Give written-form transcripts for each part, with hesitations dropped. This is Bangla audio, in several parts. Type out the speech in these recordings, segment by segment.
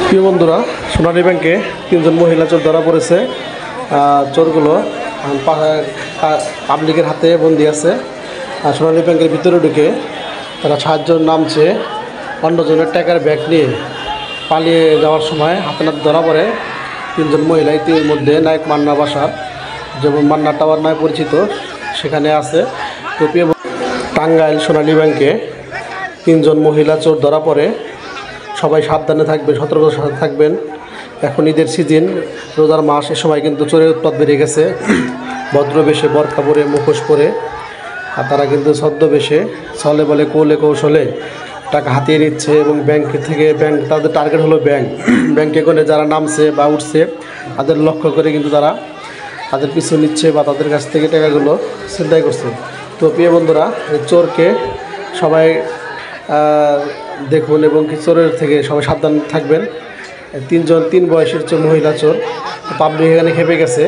প্রিয় বন্ধুরা, সোনালী ব্যাংকে 3জন মহিলা চোর ধরা পড়েছে। চোরগুলো পাবলিকের হাতে বন্দি আছে। সোনালী ব্যাংকের ভিতরে ঢুকে তারা সাহায্যের নামছে অন্যজনের টাকার ব্যাগ নিয়ে পালিয়ে যাওয়ার সময় হাতে নাতে ধরা পড়ে 3জন মহিলা। এর মধ্যে নায়ক মান্না বাসার, যেমন মান্না টাওয়ার নামে পরিচিত, সেখানে আছে। তো টাঙ্গাইল সোনালী ব্যাংকে 3জন মহিলা চোর ধরা পড়ে। সবাই সাবধানে থাকবেন, সতর্কতার সাথে থাকবেন। এখন ঈদের সিজন, রোজার মাস, এ সময় কিন্তু চোরের উৎপাত বেড়ে গেছে। ভদ্রবেশে, বরখা পরে, মুখোশ পরে, আর তারা কিন্তু ছদ্মবেশে ছলে বলে কৌলে কৌশলে টাকা হাতিয়ে নিচ্ছে এবং ব্যাংক তাদের টার্গেট হলো ব্যাংকে করে যারা নামছে বা উঠছে তাদের লক্ষ্য করে কিন্তু তারা তাদের পিছু নিচ্ছে বা তাদের কাছ থেকে টাকাগুলো ছিনতাই করছে। তো প্রিয় বন্ধুরা, এই চোরকে সবাই দেখুন এবং চোরের থেকে সবাই সাবধান থাকবেন। 3 বয়সের মহিলা চোর। পাবলিক এখানে খেপে গেছে,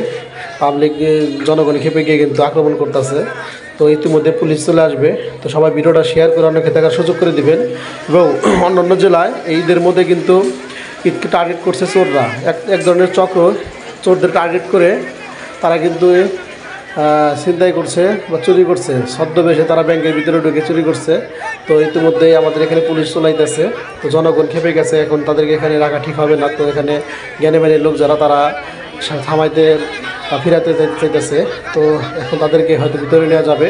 জনগণ খেপে গিয়ে কিন্তু আক্রমণ করতেছে। তো ইতিমধ্যে পুলিশ চলে আসবে। তো সবাই ভিডিওটা শেয়ার করে অনেকে দেখার সুযোগ করে দিবেন। এবং অন্যান্য জেলায় এই ঈদের মধ্যে কিন্তু ঈদকে টার্গেট করছে চোররা। এক ধরনের চক্র চোরদের টার্গেট করে তারা কিন্তু ছিনতাই করছে বা চুরি করছে। ছদ্মবেশে তারা ব্যাংকের ভিতরে ঢুকে চুরি করছে। তো ইতিমধ্যেই আমাদের এখানে পুলিশ চলাইতেছে। তো জনগণ খেপে গেছে, এখন তাদেরকে এখানে রাখা ঠিক হবে না। তো এখানে জ্ঞানীমানের লোক যারা, তারা থামাইতে বা ফিরাতে চাইতেছে। তো এখন তাদেরকে হয়তো ভিতরে নেওয়া যাবে,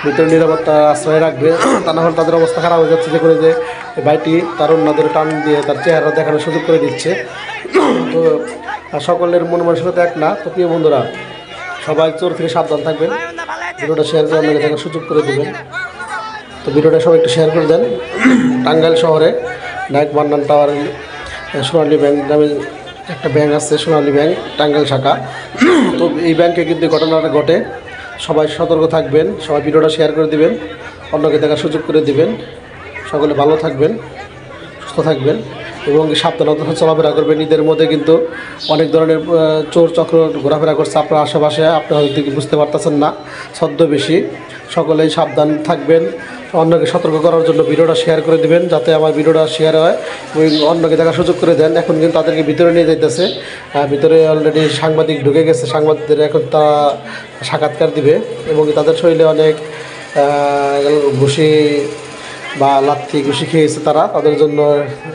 ভিতরে নিরাপত্তা আশ্রয় রাখবে। তা না হলে তাদের অবস্থা খারাপ হয়ে যাচ্ছে, যে করে যে ভাইটি তার অন্যদের টান দিয়ে তার চেহারা দেখানোর সুযোগ করে দিচ্ছে। তো সকলের মন মানসিকতা এক না। তো প্রিয় বন্ধুরা, সবাই চোর থেকে সাবধান থাকবেন। ভিডিওটা শেয়ার করে অন্যকে দেখার সুযোগ করে দেবেন। তো ভিডিওটা সবাই একটু শেয়ার করে দেন। টাঙ্গাইল শহরে নায়ক মান্নান টাওয়ার সোনালী ব্যাংক নামে একটা ব্যাংক আছে, সোনালী ব্যাংক টাঙ্গাইল শাখা। তো এই ব্যাংকে কিন্তু ঘটনাটা ঘটে। সবাই সতর্ক থাকবেন, সবাই ভিডিওটা শেয়ার করে দিবেন, অন্যকে দেখার সুযোগ করে দিবেন। সকলে ভালো থাকবেন, সুস্থ থাকবেন এবং সাবধানতা চলাফেরা করবেন। ঈদের মধ্যে কিন্তু অনেক ধরনের চোর চক্র ঘোরাফেরা করছে আপনার আশেপাশে, আপনি হয়তো বুঝতে পারতেছেন না। ছদ্মবেশী, সকলেই সাবধান থাকবেন। অন্যকে সতর্ক করার জন্য ভিডিওটা শেয়ার করে দিবেন, যাতে আমার ভিডিওটা শেয়ার হয় এবং অন্যকে দেখার সুযোগ করে দেন। এখন কিন্তু তাদেরকে ভিতরে নিয়ে যাইতেছে। ভিতরে অলরেডি সাংবাদিক ঢুকে গেছে। সাংবাদিকদের এখন তারা সাক্ষাৎকার দিবে এবং তাদের শরীরে অনেক ঘুষি বা লাথি ঘুষি খেয়েছে তারা। তাদের জন্য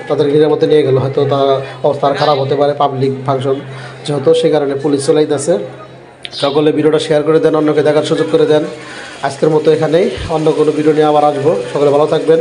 তাদের নিরাপত্তা নিয়ে গেল, হয়তো তার অবস্থা খারাপ হতে পারে। পাবলিক ফাংশন যেহেতু, সে কারণে পুলিশ চলাইতেছে। সকলে ভিডিওটা শেয়ার করে দেন, অন্যকে দেখার সুযোগ করে দেন। আজকের মতো এখানেই, অন্য কোনো ভিডিও নিয়ে আবার আসবো। সকলে ভালো থাকবেন।